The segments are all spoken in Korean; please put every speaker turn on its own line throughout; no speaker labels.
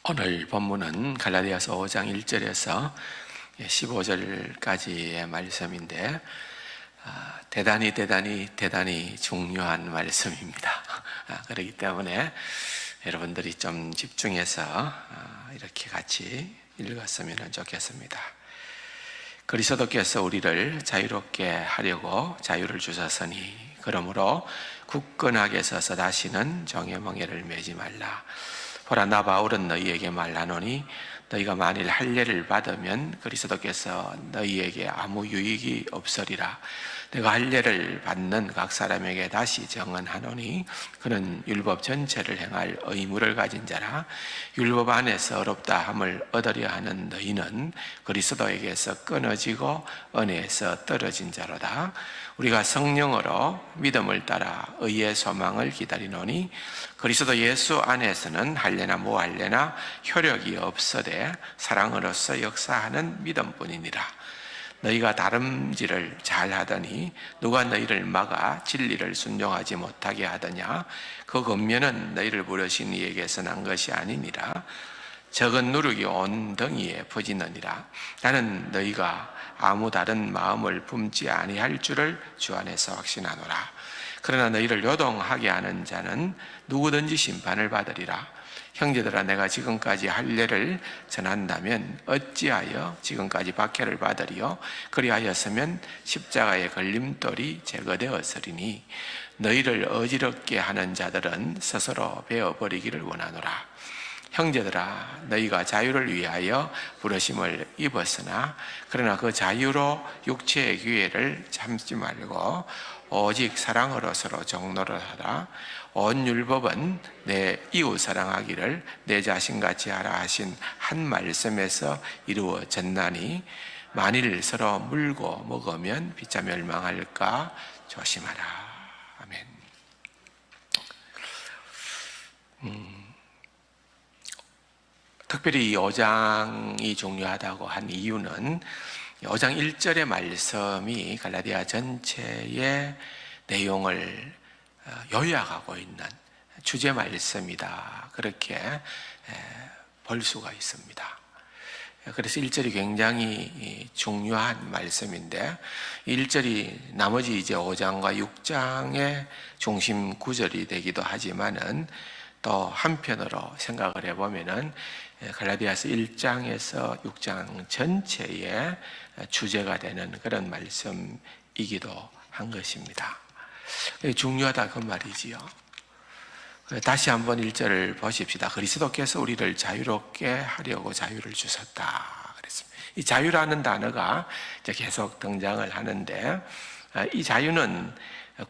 오늘 본문은 갈라디아서 5장 1절에서 15절까지의 말씀인데 대단히 중요한 말씀입니다. 그렇기 때문에 여러분들이 좀 집중해서 이렇게 같이 읽었으면 좋겠습니다. 그리스도께서 우리를 자유롭게 하려고 자유를 주셨으니 그러므로 굳건하게 서서 다시는 종의 멍에를 매지 말라. 보라, 나 바울은 너희에게 말하노니 너희가 만일 할례를 받으면 그리스도께서 너희에게 아무 유익이 없으리라. 내가 할례를 받는 각 사람에게 다시 정언하노니 그는 율법 전체를 행할 의무를 가진 자라. 율법 안에서 어렵다 함을 얻으려 하는 너희는 그리스도에게서 끊어지고 은혜에서 떨어진 자로다. 우리가 성령으로 믿음을 따라 의의 소망을 기다리노니 그리스도 예수 안에서는 할례나 무할례나 효력이 없어되 사랑으로서 역사하는 믿음뿐이니라. 너희가 다름질을 잘하더니 누가 너희를 막아 진리를 순종하지 못하게 하더냐? 그 권면은 너희를 부르신 이에게서 난 것이 아니니라. 적은 누룩이 온 덩이에 퍼지느니라. 나는 너희가 아무 다른 마음을 품지 아니할 줄을 주 안에서 확신하노라. 그러나 너희를 요동하게 하는 자는 누구든지 심판을 받으리라. 형제들아, 내가 지금까지 할례를 전한다면 어찌하여 지금까지 박해를 받으리요? 그리하였으면 십자가의 걸림돌이 제거되었으리니 너희를 어지럽게 하는 자들은 스스로 베어버리기를 원하노라. 형제들아, 너희가 자유를 위하여 부르심을 입었으나 그러나 그 자유로 육체의 기회를 참지 말고 오직 사랑으로 서로 종노를 하라. 온 율법은 내 이웃 사랑하기를 내 자신같이 하라 하신 한 말씀에서 이루어졌나니 만일 서로 물고 먹으면 피차 멸망할까 조심하라. 아멘. 특별히 이 5장이 중요하다고 한 이유는 5장 1절의 말씀이 갈라디아 전체의 내용을 요약하고 있는 주제 말씀이다. 그렇게 볼 수가 있습니다. 그래서 1절이 굉장히 중요한 말씀인데 1절이 나머지 이제 5장과 6장의 중심 구절이 되기도 하지만은 또 한편으로 생각을 해보면은 갈라디아서 1장에서 6장 전체의 주제가 되는 그런 말씀이기도 한 것입니다. 중요하다 그 말이지요. 다시 한번 1절을 보십시다. 그리스도께서 우리를 자유롭게 하려고 자유를 주셨다 그랬습니다. 이 자유라는 단어가 이제 계속 등장을 하는데 이 자유는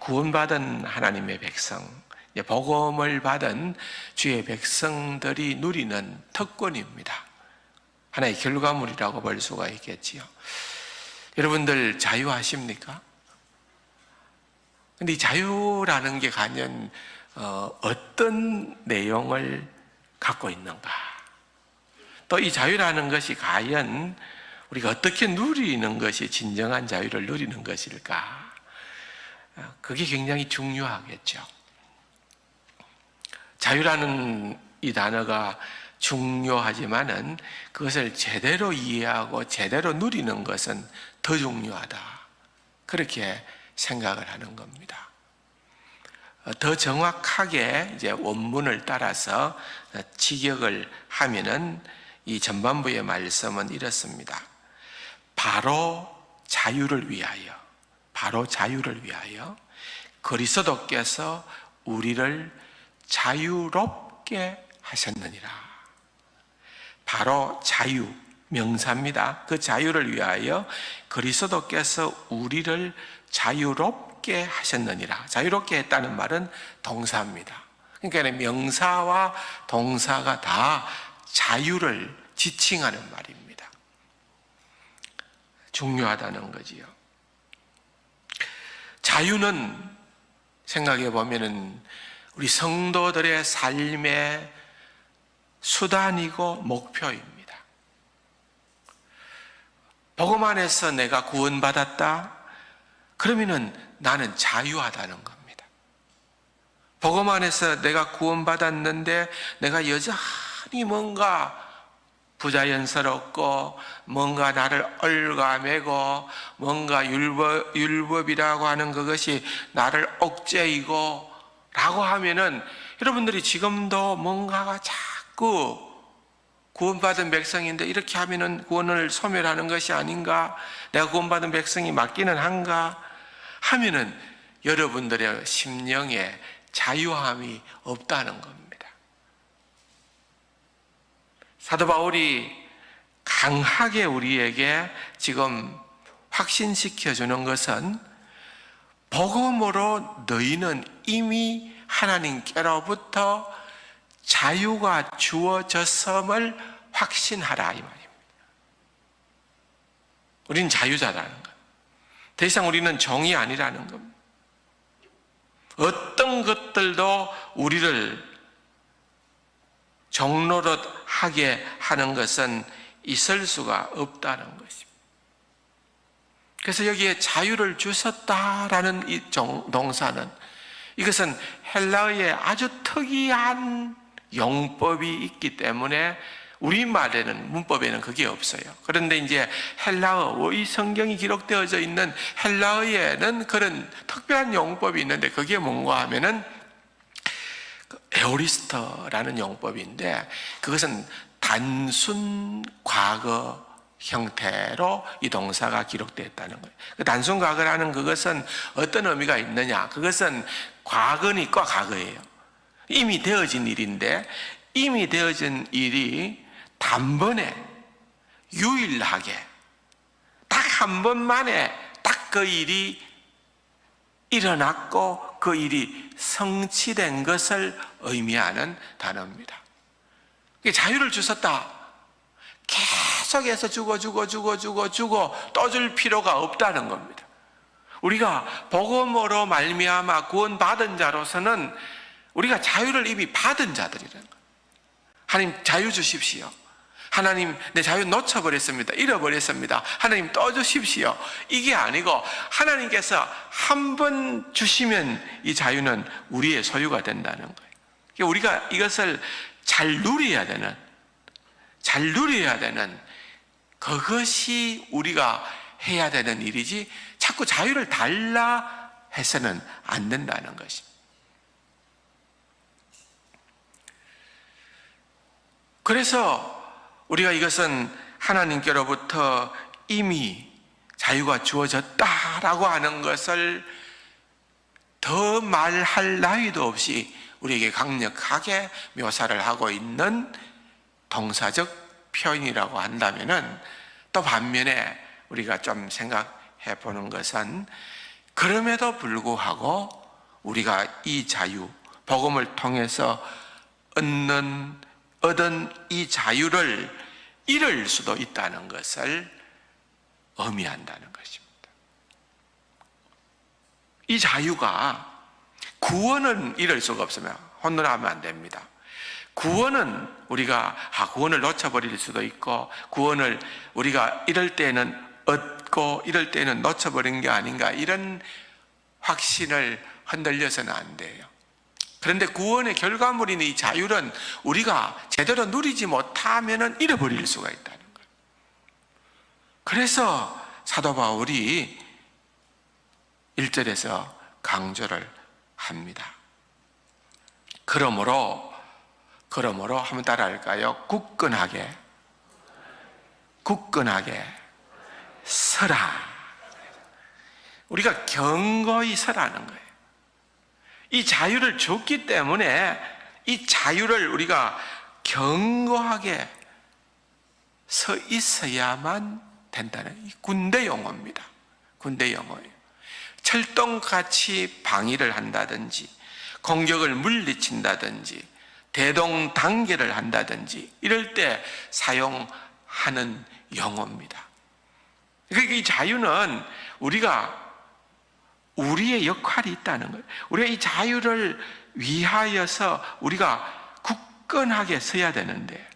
구원받은 하나님의 백성, 복음을 받은 주의 백성들이 누리는 특권입니다. 하나의 결과물이라고 볼 수가 있겠지요. 여러분들 자유하십니까? 근데 이 자유라는 게 과연 어떤 내용을 갖고 있는가? 또 이 자유라는 것이 과연 우리가 어떻게 누리는 것이 진정한 자유를 누리는 것일까? 그게 굉장히 중요하겠죠. 자유라는 이 단어가 중요하지만은 그것을 제대로 이해하고 제대로 누리는 것은 더 중요하다. 그렇게 생각을 하는 겁니다. 더 정확하게 이제 원문을 따라서 직역을 하면은 이 전반부의 말씀은 이렇습니다. 바로 자유를 위하여 그리스도께서 우리를 자유롭게 하셨느니라. 바로 자유, 명사입니다. 그 자유를 위하여 그리스도께서 우리를 자유롭게 하셨느니라. 자유롭게 했다는 말은 동사입니다. 그러니까 명사와 동사가 다 자유를 지칭하는 말입니다. 중요하다는 거지요. 자유는 생각해 보면은 우리 성도들의 삶의 수단이고 목표입니다. 복음 안에서 내가 구원받았다? 그러면은 나는 자유하다는 겁니다. 복음 안에서 내가 구원받았는데 내가 여전히 여전히 뭔가 부자연스럽고 뭔가 나를 얽어매고 뭔가 율법이라고 하는 그것이 나를 억제이고 라고 하면은 여러분들이 지금도 뭔가가 자꾸 구원받은 백성인데 이렇게 하면은 구원을 소멸하는 것이 아닌가, 내가 구원받은 백성이 맞기는 한가 하면은 여러분들의 심령에 자유함이 없다는 겁니다. 사도 바울이 강하게 우리에게 지금 확신시켜 주는 것은 복음으로 너희는 이미 하나님께로부터 자유가 주어졌음을 확신하라 이 말입니다. 우리는 자유자라는 것. 더 이상 우리는 종이 아니라는 겁니다. 어떤 것들도 우리를 종노릇 하게 하는 것은 있을 수가 없다는 것입니다. 그래서 여기에 자유를 주셨다라는 이 동사는, 이것은 헬라어의 아주 특이한 용법이 있기 때문에 우리말에는, 문법에는 그게 없어요. 그런데 이제 헬라어, 이 성경이 기록되어져 있는 헬라어에는 그런 특별한 용법이 있는데 그게 뭔가 하면은 에오리스터라는 용법인데, 그것은 단순 과거 형태로 이 동사가 기록되었다는 거예요. 그 단순 과거라는 그것은 어떤 의미가 있느냐? 그것은 과거니까 과거예요. 이미 되어진 일인데, 이미 되어진 일이 단번에 유일하게 딱 한 번만에 딱 그 일이 일어났고 그 일이 성취된 것을 의미하는 단어입니다. 자유를 주셨다. 계속해서 주고 또 줄 필요가 없다는 겁니다. 우리가 복음으로 말미암아 구원받은 자로서는 우리가 자유를 이미 받은 자들이라는 거예요. 하나님 자유 주십시오. 하나님 내 자유 놓쳐버렸습니다. 잃어버렸습니다. 하나님 또 주십시오. 이게 아니고 하나님께서 한 번 주시면 이 자유는 우리의 소유가 된다는 거예요. 우리가 이것을 잘 누려야 되는 그것이 우리가 해야 되는 일이지, 자꾸 자유를 달라 해서는 안 된다는 것입니다. 그래서 우리가 이것은 하나님께로부터 이미 자유가 주어졌다라고 하는 것을 더 말할 나위도 없이 우리에게 강력하게 묘사를 하고 있는 동사적 표현이라고 한다면은, 또 반면에 우리가 좀 생각해 보는 것은, 그럼에도 불구하고 우리가 이 자유, 복음을 통해서 얻은 이 자유를 잃을 수도 있다는 것을 의미한다는 것입니다. 이 자유가, 구원은 잃을 수가 없으면 혼돈하면 안 됩니다. 구원은 우리가 구원을 놓쳐버릴 수도 있고, 구원을 우리가 이럴 때는 얻고 이럴 때는 놓쳐버린 게 아닌가, 이런 확신을 흔들려서는 안 돼요. 그런데 구원의 결과물인 이 자유는 우리가 제대로 누리지 못하면 잃어버릴 수가 있다는 거예요. 그래서 사도 바울이 1절에서 강조를 합니다. 그러므로 한번 따라할까요? 굳건하게 서라. 우리가 견고히 서라는 거예요. 이 자유를 줬기 때문에 이 자유를 우리가 견고하게 서 있어야만 된다는, 이 군대 용어입니다. 군대 용어예요. 철동같이 방위를 한다든지, 공격을 물리친다든지, 대동단계를 한다든지, 이럴 때 사용하는 용어입니다. 그러니까 이 자유는 우리의 역할이 있다는 거예요. 우리가 이 자유를 위하여서 우리가 굳건하게 서야 되는데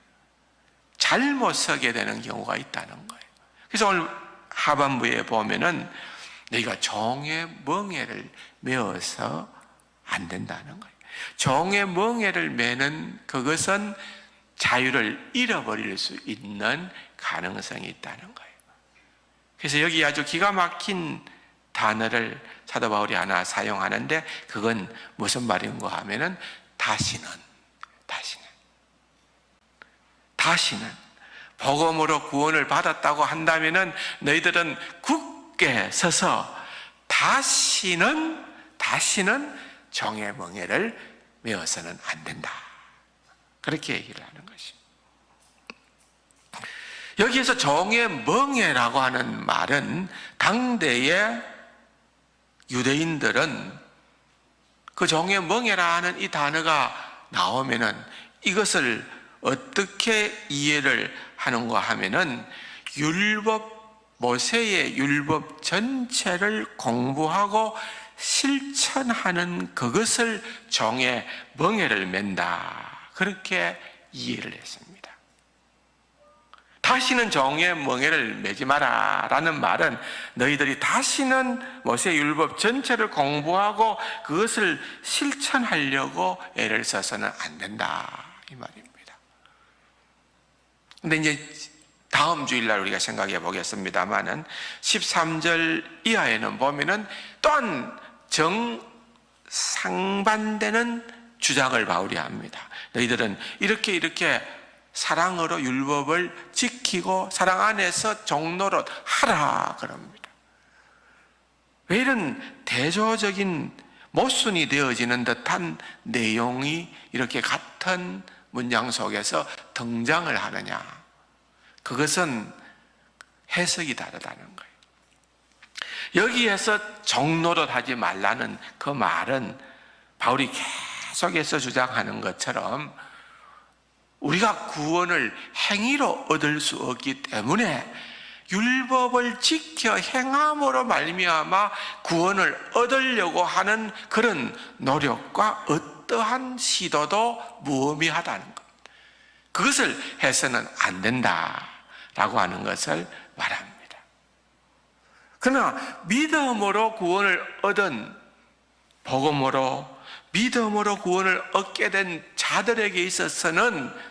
잘못 서게 되는 경우가 있다는 거예요. 그래서 오늘 하반부에 보면은 너희가 종의 멍에를 메어서 안 된다는 거예요. 종의 멍에를 매는 그것은 자유를 잃어버릴 수 있는 가능성이 있다는 거예요. 그래서 여기 아주 기가 막힌 단어를 사도 바울이 하나 사용하는데, 그건 무슨 말인가 하면은 다시는 복음으로 구원을 받았다고 한다면은 너희들은 굳게 서서 다시는 정의 멍에를 메어서는 안 된다. 그렇게 얘기를 하는 것입니다. 여기에서 정의 멍에라고 하는 말은 당대의 유대인들은 그 정의 멍에라 하는 이 단어가 나오면은 이것을 어떻게 이해를 하는가 하면은 모세의 율법 전체를 공부하고 실천하는 그것을 정의 멍에를 맨다, 그렇게 이해를 했습니다. 다시는 정의 멍에를 매지 마라 라는 말은 너희들이 다시는 모세의 율법 전체를 공부하고 그것을 실천하려고 애를 써서는 안 된다, 이 말입니다. 근데 이제 다음 주일날 우리가 생각해 보겠습니다만은 13절 이하에는 보면은 또한 정상반되는 주장을 바울이 합니다. 너희들은 이렇게 사랑으로 율법을 지키고 사랑 안에서 종노릇 하라 그럽니다. 왜 이런 대조적인 모순이 되어지는 듯한 내용이 이렇게 같은 문장 속에서 등장을 하느냐? 그것은 해석이 다르다는 거예요. 여기에서 종노릇 하지 말라는 그 말은 바울이 계속해서 주장하는 것처럼 우리가 구원을 행위로 얻을 수 없기 때문에 율법을 지켜 행함으로 말미암아 구원을 얻으려고 하는 그런 노력과 어떠한 시도도 무의미하다는 것, 그것을 해서는 안 된다라고 하는 것을 말합니다. 그러나 믿음으로 구원을 얻은, 복음으로 믿음으로 구원을 얻게 된 자들에게 있어서는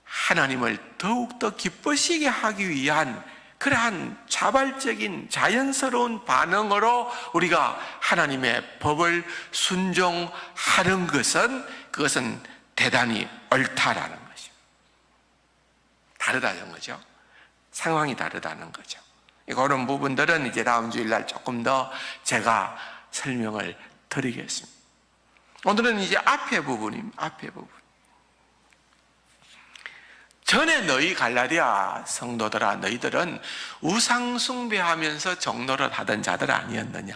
하나님을 더욱더 기쁘시게 하기 위한 그러한 자발적인 자연스러운 반응으로 우리가 하나님의 법을 순종하는 그것은 대단히 옳다라는 것입니다. 다르다는 거죠. 상황이 다르다는 거죠. 그런 부분들은 이제 다음 주일날 조금 더 제가 설명을 드리겠습니다. 오늘은 이제 앞에 부분입니다. 앞에 부분. 전에 너희 갈라디아 성도들아, 너희들은 우상 숭배하면서 정노릇 하던 자들 아니었느냐?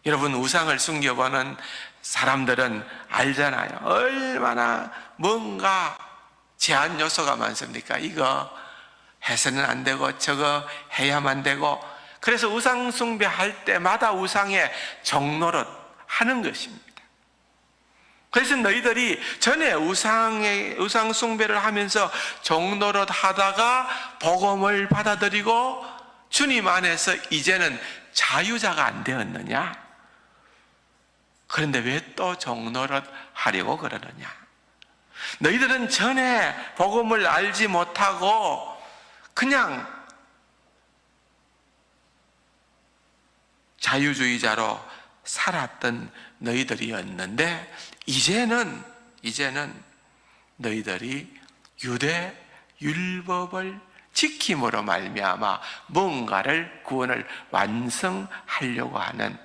여러분, 우상을 숨겨보는 사람들은 알잖아요. 얼마나 뭔가 제한 요소가 많습니까? 이거 해서는 안 되고 저거 해야만 되고, 그래서 우상 숭배할 때마다 우상에 정노릇 하는 것입니다. 그래서 너희들이 전에 우상 숭배를 하면서 정노릇 하다가 복음을 받아들이고 주님 안에서 이제는 자유자가 안 되었느냐? 그런데 왜 또 정노릇 하려고 그러느냐? 너희들은 전에 복음을 알지 못하고 그냥 자유주의자로 살았던 너희들이었는데 이제는 너희들이 유대 율법을 지킴으로 말미암아 뭔가를 구원을 완성하려고 하는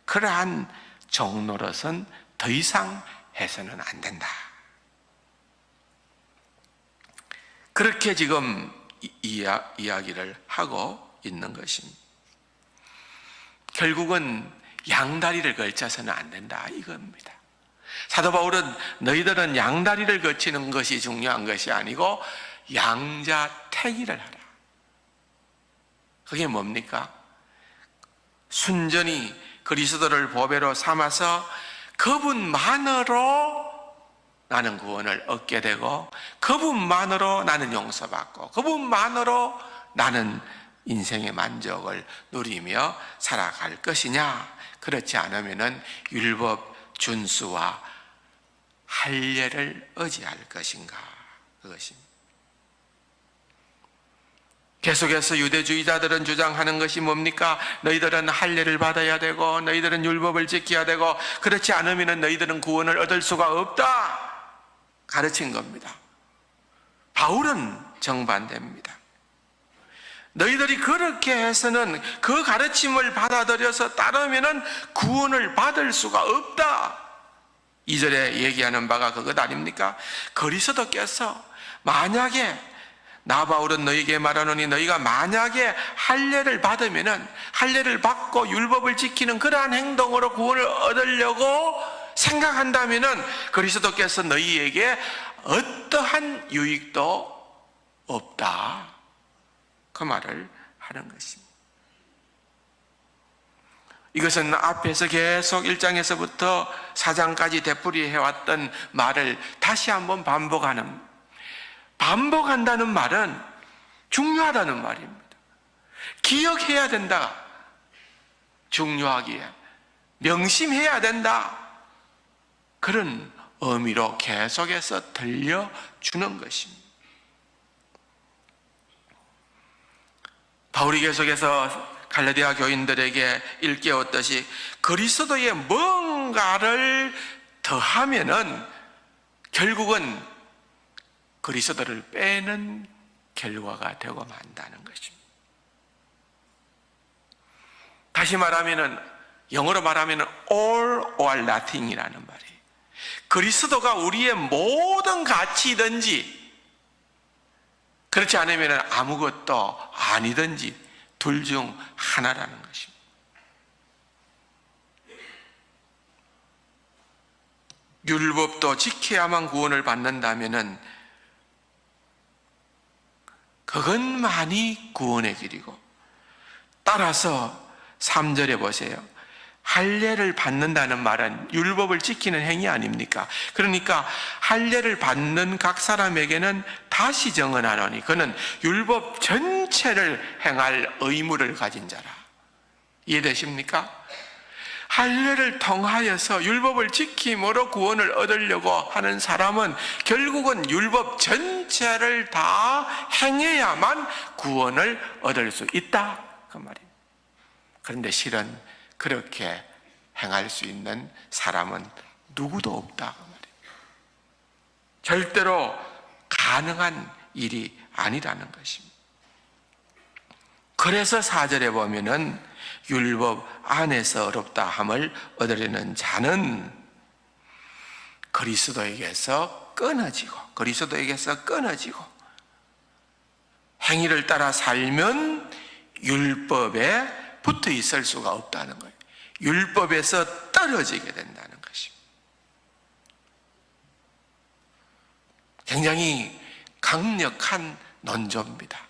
그러한 정노릇은 더 이상 해서는 안 된다. 그렇게 지금 이야기를 하고 있는 것입니다. 결국은 양다리를 걸쳐서는 안 된다, 이겁니다. 사도 바울은 너희들은 양다리를 걸치는 것이 중요한 것이 아니고 양자택일을 하라. 그게 뭡니까? 순전히 그리스도를 보배로 삼아서 그분만으로 나는 구원을 얻게 되고 그분만으로 나는 용서받고 그분만으로 나는 인생의 만족을 누리며 살아갈 것이냐? 그렇지 않으면은 율법 준수와 할례를 의지할 것인가? 그것입니다. 계속해서 유대주의자들은 주장하는 것이 뭡니까? 너희들은 할례를 받아야 되고 너희들은 율법을 지켜야 되고 그렇지 않으면 너희들은 구원을 얻을 수가 없다 가르친 겁니다. 바울은 정반대입니다. 너희들이 그렇게 해서는 그 가르침을 받아들여서 따르면 구원을 받을 수가 없다. 2절에 얘기하는 바가 그것 아닙니까? 그리스도께서 만약에 나 바울은 너희에게 말하노니 너희가 만약에 할례를 받으면은 할례를 받고 율법을 지키는 그러한 행동으로 구원을 얻으려고 생각한다면은 그리스도께서 너희에게 어떠한 유익도 없다. 그 말을 하는 것입니다. 이것은 앞에서 계속 1장에서부터 4장까지 되풀이해왔던 말을 다시 한번 반복한다는 말은 중요하다는 말입니다. 기억해야 된다. 중요하기에 명심해야 된다. 그런 의미로 계속해서 들려주는 것입니다. 바울이 계속해서 갈라디아 교인들에게 일깨웠듯이 그리스도의 뭔가를 더하면은 결국은 그리스도를 빼는 결과가 되고 만다는 것입니다. 다시 말하면은 영어로 말하면은 all or nothing이라는 말이에요. 그리스도가 우리의 모든 가치든지 그렇지 않으면 아무것도 아니든지 둘 중 하나라는 것입니다. 율법도 지켜야만 구원을 받는다면은 그것만이 구원의 길이고, 따라서 3절에 보세요. 할례를 받는다는 말은 율법을 지키는 행위 아닙니까? 그러니까 할례를 받는 각 사람에게는 다시 정언하노니 그는 율법 전체를 행할 의무를 가진 자라. 이해되십니까? 할례를 통하여서 율법을 지킴으로 구원을 얻으려고 하는 사람은 결국은 율법 전체를 다 행해야만 구원을 얻을 수 있다 그 말입니다. 그런데 실은 그렇게 행할 수 있는 사람은 누구도 없다 그 말입니다. 절대로 가능한 일이 아니라는 것입니다. 그래서 4절에 보면은 율법 안에서 어렵다 함을 얻으려는 자는 그리스도에게서 끊어지고 행위를 따라 살면 율법에 붙어 있을 수가 없다는 거예요. 율법에서 떨어지게 된다는 것입니다. 굉장히 강력한 논조입니다.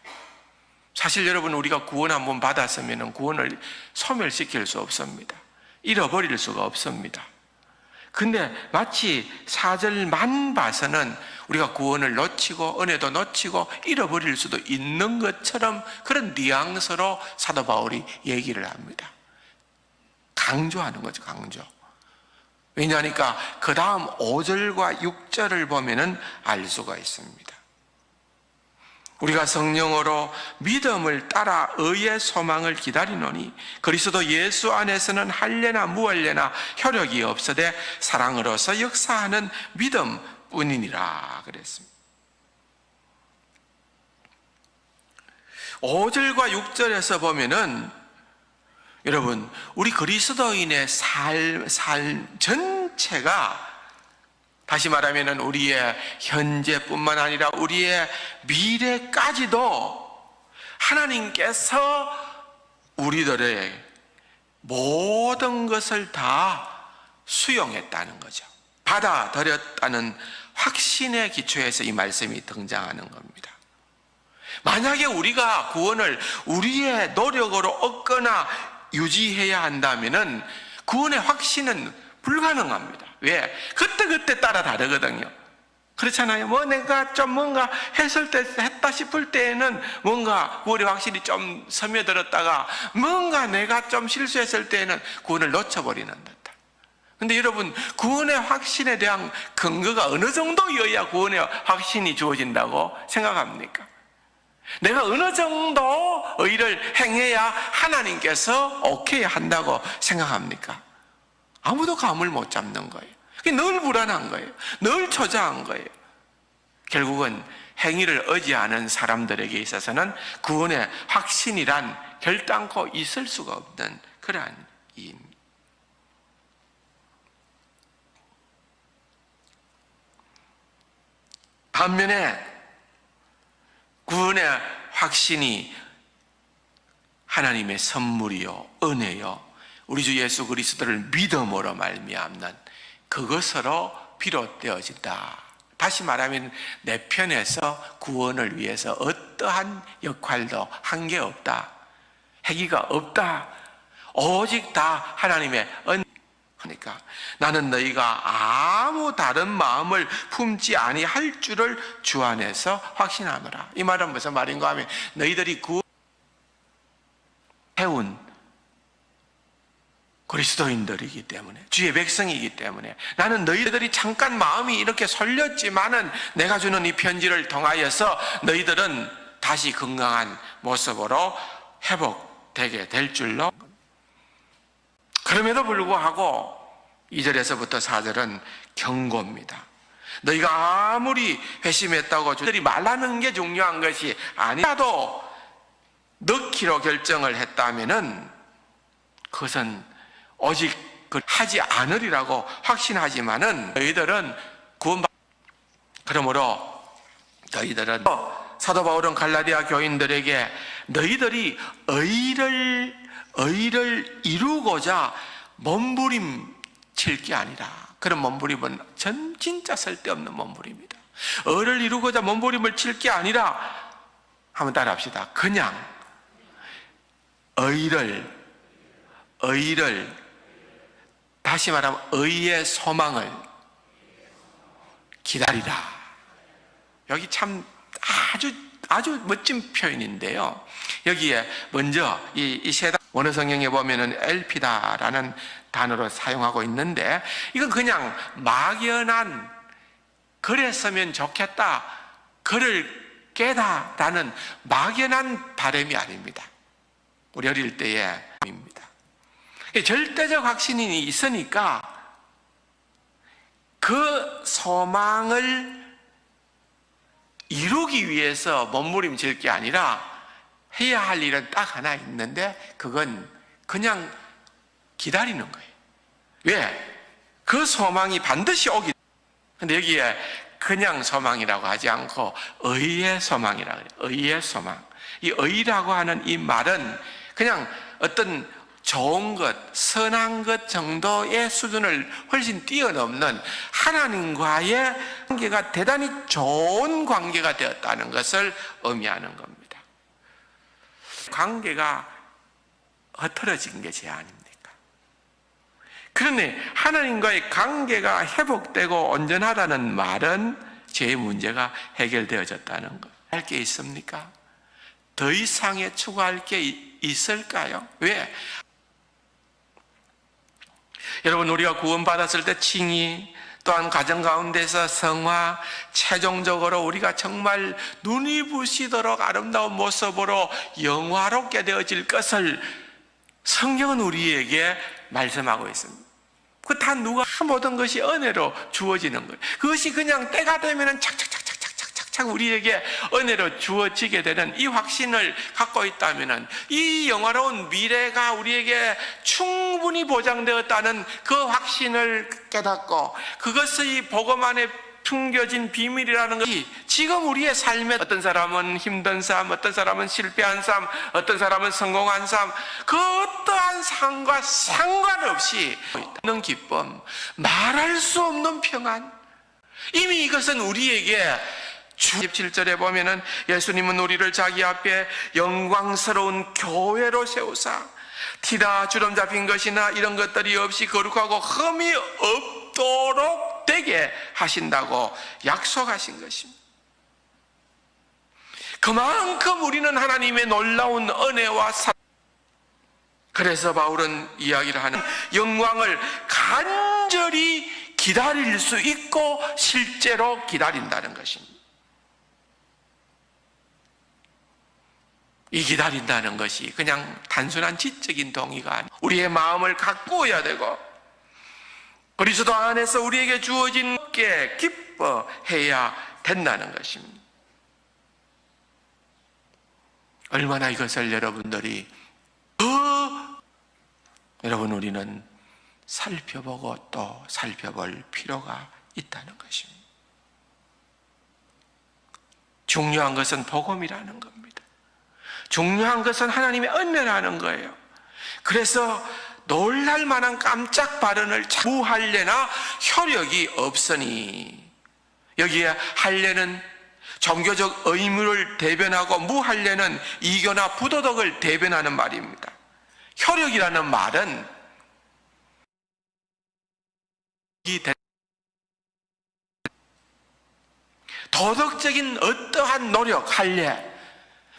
사실 여러분, 우리가 구원 한번 받았으면 구원을 소멸시킬 수 없습니다. 잃어버릴 수가 없습니다. 근데 마치 4절만 봐서는 우리가 구원을 놓치고 은혜도 놓치고 잃어버릴 수도 있는 것처럼 그런 뉘앙스로 사도 바울이 얘기를 합니다. 강조하는 거죠, 강조. 왜냐하니까 그 다음 5절과 6절을 보면은 알 수가 있습니다. 우리가 성령으로 믿음을 따라 의의 소망을 기다리노니 그리스도 예수 안에서는 할례나 무할례나 효력이 없으되 사랑으로서 역사하는 믿음뿐이니라 그랬습니다. 5절과 6절에서 보면은 여러분, 우리 그리스도인의 삶 전체가, 다시 말하면 우리의 현재뿐만 아니라 우리의 미래까지도 하나님께서 우리들의 모든 것을 다 수용했다는 거죠. 받아들였다는 확신의 기초에서 이 말씀이 등장하는 겁니다. 만약에 우리가 구원을 우리의 노력으로 얻거나 유지해야 한다면 구원의 확신은 불가능합니다. 왜? 그때 따라 다르거든요. 그렇잖아요. 내가 좀 뭔가 했다 싶을 때에는 뭔가 구원이 확실히 좀 스며들었다가 뭔가 내가 좀 실수했을 때에는 구원을 놓쳐버리는 듯한. 근데 여러분, 구원의 확신에 대한 근거가 어느 정도여야 구원의 확신이 주어진다고 생각합니까? 내가 어느 정도 의를 행해야 하나님께서 오케이 한다고 생각합니까? 아무도 감을 못 잡는 거예요. 늘 불안한 거예요. 늘 초조한 거예요. 결국은 행위를 의지하는 사람들에게 있어서는 구원의 확신이란 결단코 있을 수가 없는 그러한 이입니다. 반면에 구원의 확신이 하나님의 선물이요 은혜요 우리 주 예수 그리스도를 믿음으로 말미암는 그것으로 비롯되어진다. 다시 말하면 내 편에서 구원을 위해서 어떠한 역할도 한 게 없다, 행위가 없다, 오직 다 하나님의 그러니까 나는 너희가 아무 다른 마음을 품지 아니할 줄을 주 안에서 확신하노라. 이 말은 무슨 말인가 하면 너희들이 해운 그리스도인들이기 때문에, 주의 백성이기 때문에 나는 너희들이 잠깐 마음이 이렇게 설렸지만은 내가 주는 이 편지를 통하여서 너희들은 다시 건강한 모습으로 회복되게 될 줄로. 그럼에도 불구하고 2절에서부터 4절은 경고입니다. 너희가 아무리 회심했다고 주들이 말하는 게 중요한 것이 아니라도 넣기로 결정을 했다면은 그것은 오직 하지 않으리라고 확신하지만은 너희들은 그러므로 너희들은 사도 바울은 갈라디아 교인들에게 너희들이 의를 이루고자 몸부림칠 게 아니라, 그런 몸부림은 진짜 쓸데없는 몸부림입니다. 의를 이루고자 몸부림을 칠 게 아니라, 한번 따라합시다. 그냥 의를 다시 말하면 의의 소망을 기다리라. 여기 참 아주 멋진 표현인데요. 여기에 먼저 이 세 원어 성경에 보면은 엘피다라는 단어로 사용하고 있는데, 이건 그냥 막연한 그랬으면 좋겠다, 그를 깨다라는 막연한 바람이 아닙니다. 우리 어릴 때의 입니다. 절대적 확신이 있으니까 그 소망을 이루기 위해서 몸부림칠 게 아니라 해야 할 일은 딱 하나 있는데 그건 그냥 기다리는 거예요. 왜? 그 소망이 반드시 오기. 근데 여기에 그냥 소망이라고 하지 않고 의의 소망이라고 해요. 의의 소망. 이 의라고 하는 이 말은 그냥 어떤 좋은 것, 선한 것 정도의 수준을 훨씬 뛰어넘는 하나님과의 관계가 대단히 좋은 관계가 되었다는 것을 의미하는 겁니다. 관계가 흐트러진 게 죄 아닙니까? 그런데 하나님과의 관계가 회복되고 온전하다는 말은 죄의 문제가 해결되어졌다는 것. 할 게 있습니까? 더 이상의 추구할 게 있을까요? 왜? 여러분, 우리가 구원받았을 때 칭의, 또한 가정 가운데서 성화, 최종적으로 우리가 정말 눈이 부시도록 아름다운 모습으로 영화롭게 되어질 것을 성경은 우리에게 말씀하고 있습니다. 그 다 누가 모든 것이 은혜로 주어지는 거예요. 그것이 그냥 때가 되면은 착착착착 우리에게 은혜로 주어지게 되는 이 확신을 갖고 있다면은 이 영화로운 미래가 우리에게 충분히 보장되었다는 그 확신을 깨닫고 그것이 복음 안에 숨겨진 비밀이라는 것이 지금 우리의 삶에 어떤 사람은 힘든 삶, 어떤 사람은 실패한 삶, 어떤 사람은 성공한 삶, 그 어떠한 삶과 상관없이 있는 기쁨, 말할 수 없는 평안, 이미 이것은 우리에게 17절에 보면은 예수님은 우리를 자기 앞에 영광스러운 교회로 세우사 티나 주름 잡힌 것이나 이런 것들이 없이 거룩하고 흠이 없도록 되게 하신다고 약속하신 것입니다. 그만큼 우리는 하나님의 놀라운 은혜와 사랑, 그래서 바울은 이야기를 하는 영광을 간 온전히 기다릴 수 있고 실제로 기다린다는 것입니다. 이 기다린다는 것이 그냥 단순한 지적인 동의가 아니고 우리의 마음을 가꾸어야 되고 그리스도 안에서 우리에게 주어진 게 기뻐해야 된다는 것입니다. 얼마나 이것을 여러분들이 여러분 우리는 살펴보고 또 살펴볼 필요가 있다는 것입니다. 중요한 것은 복음이라는 겁니다. 중요한 것은 하나님의 은혜라는 거예요. 그래서 놀랄 만한 깜짝 발언을 무할례나 혈육이 없으니, 여기에 할례는 종교적 의무를 대변하고 무할례는 이교나 부도덕을 대변하는 말입니다. 혈육이라는 말은 도덕적인 어떠한 노력, 할례,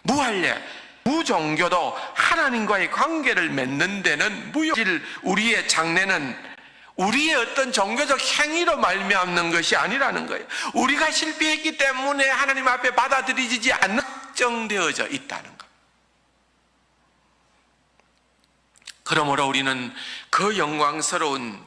무할례, 무종교도 하나님과의 관계를 맺는 데는 무효질. 우리의 장래는 우리의 어떤 종교적 행위로 말미암는 것이 아니라는 거예요. 우리가 실패했기 때문에 하나님 앞에 받아들이지 않는 확정되어져 있다는 것. 그러므로 우리는 그 영광스러운,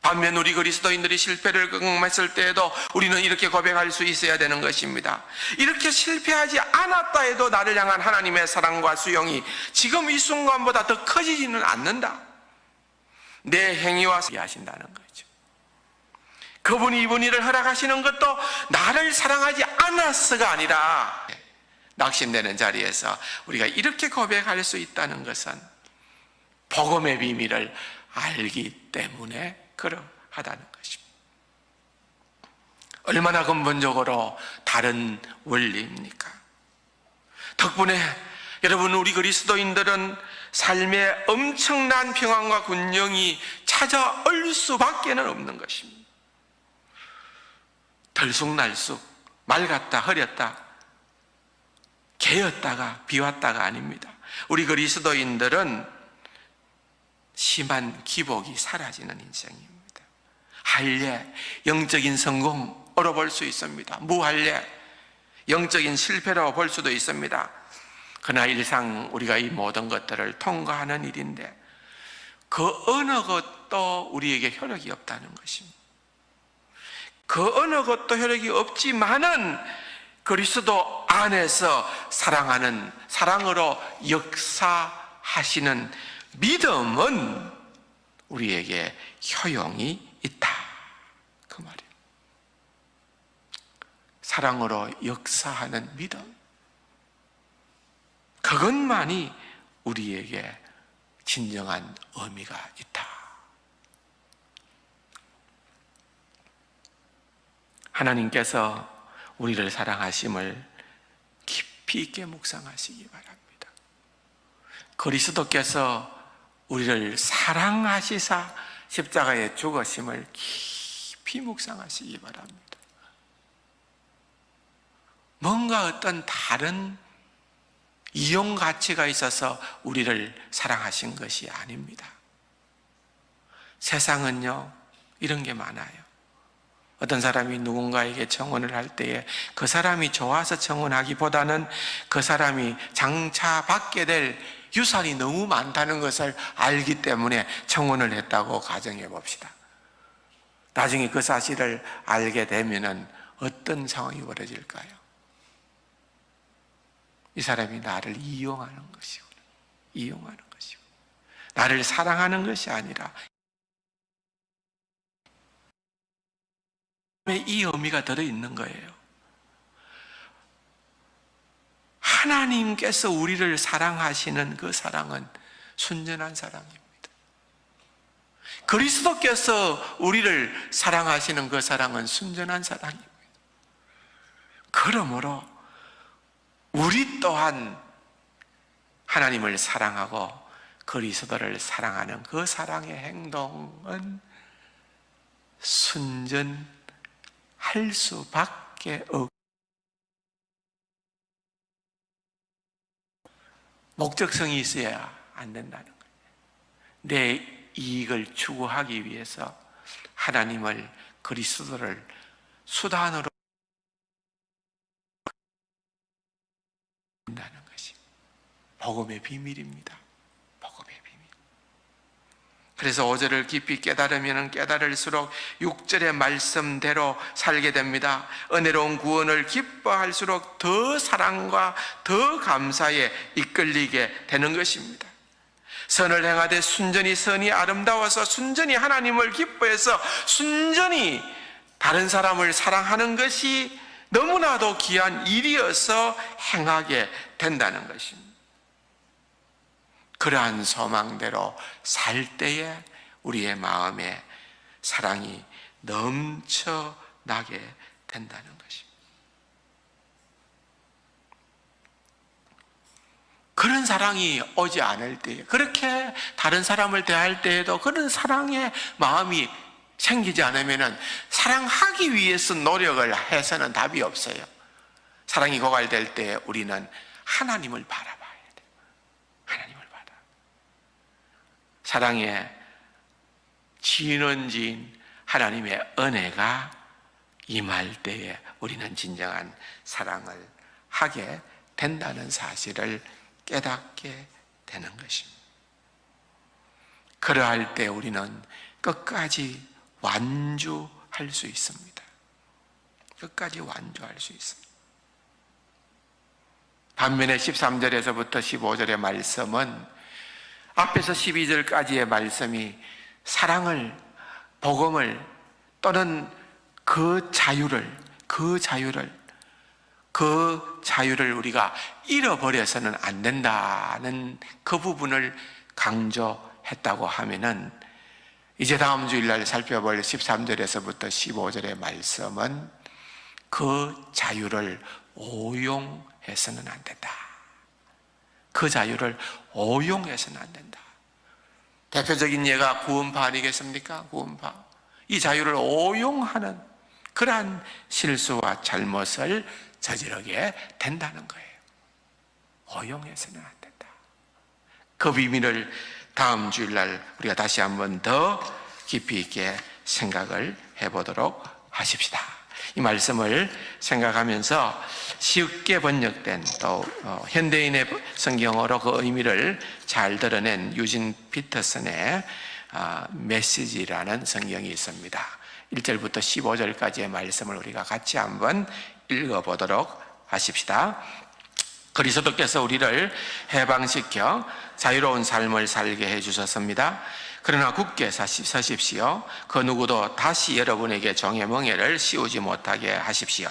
반면 우리 그리스도인들이 실패를 경험했을 때에도 우리는 이렇게 고백할 수 있어야 되는 것입니다. 이렇게 실패하지 않았다 해도 나를 향한 하나님의 사랑과 수용이 지금 이 순간보다 더 커지지는 않는다. 내 행위와 하신다는 거죠. 그분이 이번 일을 허락하시는 것도 나를 사랑하지 않았어가 아니라, 낙심되는 자리에서 우리가 이렇게 고백할 수 있다는 것은 복음의 비밀을 알기 때문에 그러하다는 것입니다. 얼마나 근본적으로 다른 원리입니까? 덕분에 여러분, 우리 그리스도인들은 삶에 엄청난 평안과 균형이 찾아올 수밖에는 없는 것입니다. 들쑥날쑥, 맑았다 흐렸다, 개었다가 비왔다가 아닙니다. 우리 그리스도인들은 심한 기복이 사라지는 인생입니다. 할례, 영적인 성공으로 볼 수 있습니다. 무할례, 영적인 실패로 볼 수도 있습니다. 그러나 일상 우리가 이 모든 것들을 통과하는 일인데 그 어느 것도 우리에게 효력이 없다는 것입니다. 그 어느 것도 효력이 없지만은 그리스도 안에서 사랑하는, 사랑으로 역사하시는 믿음은 우리에게 효용이 있다, 그 말이에요. 사랑으로 역사하는 믿음, 그것만이 우리에게 진정한 의미가 있다. 하나님께서 우리를 사랑하심을 깊이 있게 묵상하시기 바랍니다. 그리스도께서 우리를 사랑하시사 십자가에 죽으심을 깊이 묵상하시기 바랍니다. 뭔가 어떤 다른 이용 가치가 있어서 우리를 사랑하신 것이 아닙니다. 세상은요, 이런 게 많아요. 어떤 사람이 누군가에게 청혼을 할 때에 그 사람이 좋아서 청혼하기보다는 그 사람이 장차 받게 될 유산이 너무 많다는 것을 알기 때문에 청혼을 했다고 가정해 봅시다. 나중에 그 사실을 알게 되면은 어떤 상황이 벌어질까요? 이 사람이 나를 이용하는 것이고, 나를 사랑하는 것이 아니라 이 의미가 들어있는 거예요. 하나님께서 우리를 사랑하시는 그 사랑은 순전한 사랑입니다. 그리스도께서 우리를 사랑하시는 그 사랑은 순전한 사랑입니다. 그러므로 우리 또한 하나님을 사랑하고 그리스도를 사랑하는 그 사랑의 행동은 순전할 수밖에 없고, 목적성이 있어야 안 된다는 거예요. 내 이익을 추구하기 위해서 하나님을, 그리스도를 수단으로 한다는 것이 복음의 비밀입니다. 복음의 비밀. 그래서 5절을 깊이 깨달으면 깨달을수록 6절의 말씀대로 살게 됩니다. 은혜로운 구원을 기뻐할수록 더 사랑과 더 감사에 이끌리게 되는 것입니다. 선을 행하되 순전히 선이 아름다워서 순전히 하나님을 기뻐해서 순전히 다른 사람을 사랑하는 것이 너무나도 귀한 일이어서 행하게 된다는 것입니다. 그러한 소망대로 살 때에 우리의 마음에 사랑이 넘쳐나게 된다는 것입니다. 그런 사랑이 오지 않을 때에, 그렇게 다른 사람을 대할 때에도 그런 사랑의 마음이 생기지 않으면 사랑하기 위해서 노력을 해서는 답이 없어요. 사랑이 고갈될 때 우리는 하나님을 바라봐야 돼요. 하나님을 바라. 사랑에 진원지인 하나님의 은혜가 임할 때에 우리는 진정한 사랑을 하게 된다는 사실을 깨닫게 되는 것입니다. 그러할 때 우리는 끝까지 완주할 수 있습니다. 끝까지 완주할 수 있습니다. 반면에 13절에서부터 15절의 말씀은 앞에서 12절까지의 말씀이 사랑을, 복음을 또는 그 자유를 우리가 잃어버려서는 안 된다는 그 부분을 강조했다고 하면은 이제 다음 주일날 살펴볼 13절에서부터 15절의 말씀은 그 자유를 오용해서는 안 된다. 그 자유를 오용해서는 안 된다. 대표적인 예가 구원파 아니겠습니까? 구원파. 이 자유를 오용하는 그러한 실수와 잘못을 저지르게 된다는 거예요. 오용해서는 안 된다. 그 비밀을 다음 주일날 우리가 다시 한번 더 깊이 있게 생각을 해보도록 하십시다. 이 말씀을 생각하면서 쉽게 번역된 또 현대인의 성경어로 그 의미를 잘 드러낸 유진 피터슨의 메시지라는 성경이 있습니다. 1절부터 15절까지의 말씀을 우리가 같이 한번 읽어보도록 하십시다. 그리스도께서 우리를 해방시켜 자유로운 삶을 살게 해주셨습니다. 그러나 굳게 서십시오. 그 누구도 다시 여러분에게 종의 멍에를 씌우지 못하게 하십시오.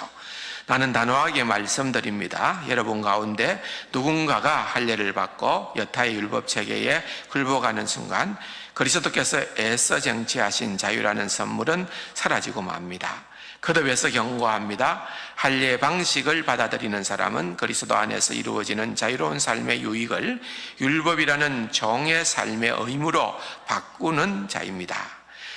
나는 단호하게 말씀드립니다. 여러분 가운데 누군가가 할례를 받고 여타의 율법 체계에 굴복하는 순간 그리스도께서 애써 쟁취하신 자유라는 선물은 사라지고 맙니다. 거듭해서 경고합니다. 할례의 방식을 받아들이는 사람은 그리스도 안에서 이루어지는 자유로운 삶의 유익을 율법이라는 종의 삶의 의무로 바꾸는 자입니다.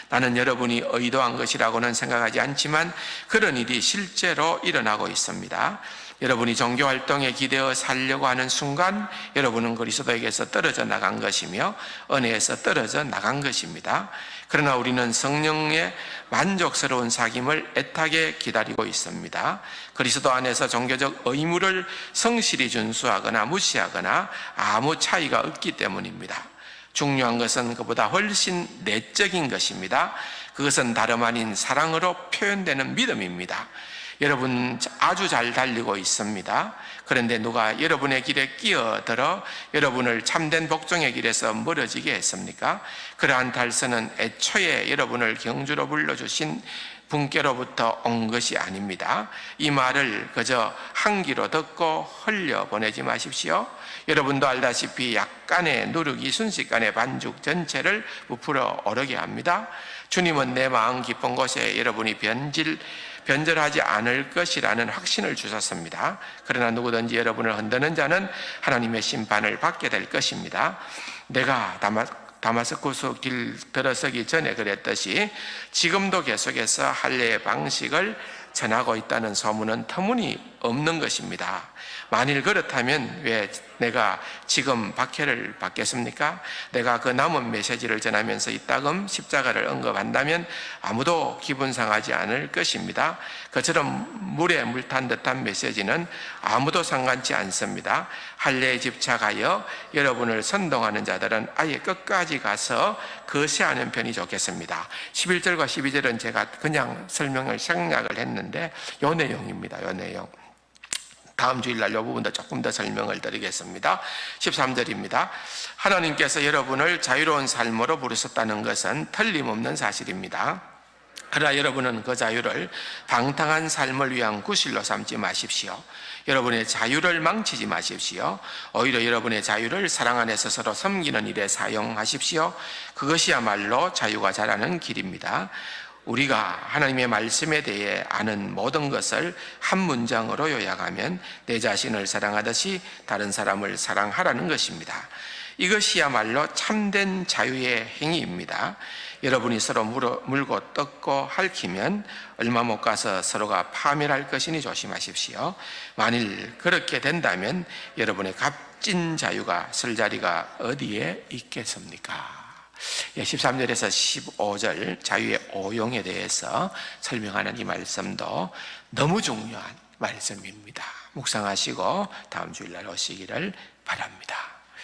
나는 여러분이 의도한 것이라고는 생각하지 않지만 그런 일이 실제로 일어나고 있습니다. 여러분이 종교활동에 기대어 살려고 하는 순간 여러분은 그리스도에게서 떨어져 나간 것이며 은혜에서 떨어져 나간 것입니다. 그러나 우리는 성령의 만족스러운 사귐을 애타게 기다리고 있습니다. 그리스도 안에서 종교적 의무를 성실히 준수하거나 무시하거나 아무 차이가 없기 때문입니다. 중요한 것은 그보다 훨씬 내적인 것입니다. 그것은 다름 아닌 사랑으로 표현되는 믿음입니다. 여러분 아주 잘 달리고 있습니다. 그런데 누가 여러분의 길에 끼어들어 여러분을 참된 복종의 길에서 멀어지게 했습니까? 그러한 달서는 애초에 여러분을 경주로 불러주신 분께로부터 온 것이 아닙니다. 이 말을 그저 한 귀로 듣고 흘려보내지 마십시오. 여러분도 알다시피 약간의 누룩이 순식간에 반죽 전체를 부풀어 오르게 합니다. 주님은 내 마음 깊은 곳에 여러분이 변절하지 않을 것이라는 확신을 주셨습니다. 그러나 누구든지 여러분을 흔드는 자는 하나님의 심판을 받게 될 것입니다. 내가 다마스쿠스 길 들어서기 전에 그랬듯이 지금도 계속해서 할례의 방식을 전하고 있다는 소문은 터무니없습니다. 없는 것입니다. 만일 그렇다면 왜 내가 지금 박해를 받겠습니까? 내가 그 남은 메시지를 전하면서 이따금 십자가를 언급한다면 아무도 기분 상하지 않을 것입니다. 그처럼 물에 물 탄 듯한 메시지는 아무도 상관치 않습니다. 할례에 집착하여 여러분을 선동하는 자들은 아예 끝까지 가서 거세하는 편이 좋겠습니다. 11절과 12절은 제가 그냥 설명을 생략을 했는데 요 내용입니다. 요 내용. 다음 주일날 이 부분도 조금 더 설명을 드리겠습니다. 13절입니다. 하나님께서 여러분을 자유로운 삶으로 부르셨다는 것은 틀림없는 사실입니다. 그러나 여러분은 그 자유를 방탕한 삶을 위한 구실로 삼지 마십시오. 여러분의 자유를 망치지 마십시오. 오히려 여러분의 자유를 사랑 안에서 서로 섬기는 일에 사용하십시오. 그것이야말로 자유가 자라는 길입니다. 우리가 하나님의 말씀에 대해 아는 모든 것을 한 문장으로 요약하면 내 자신을 사랑하듯이 다른 사람을 사랑하라는 것입니다. 이것이야말로 참된 자유의 행위입니다. 여러분이 서로 물고 뜯고 핥히면 얼마 못 가서 서로가 파멸할 것이니 조심하십시오. 만일 그렇게 된다면 여러분의 값진 자유가 설 자리가 어디에 있겠습니까? 13절에서 15절 자유의 오용에 대해서 설명하는 이 말씀도 너무 중요한 말씀입니다. 묵상하시고 다음 주일날 오시기를 바랍니다.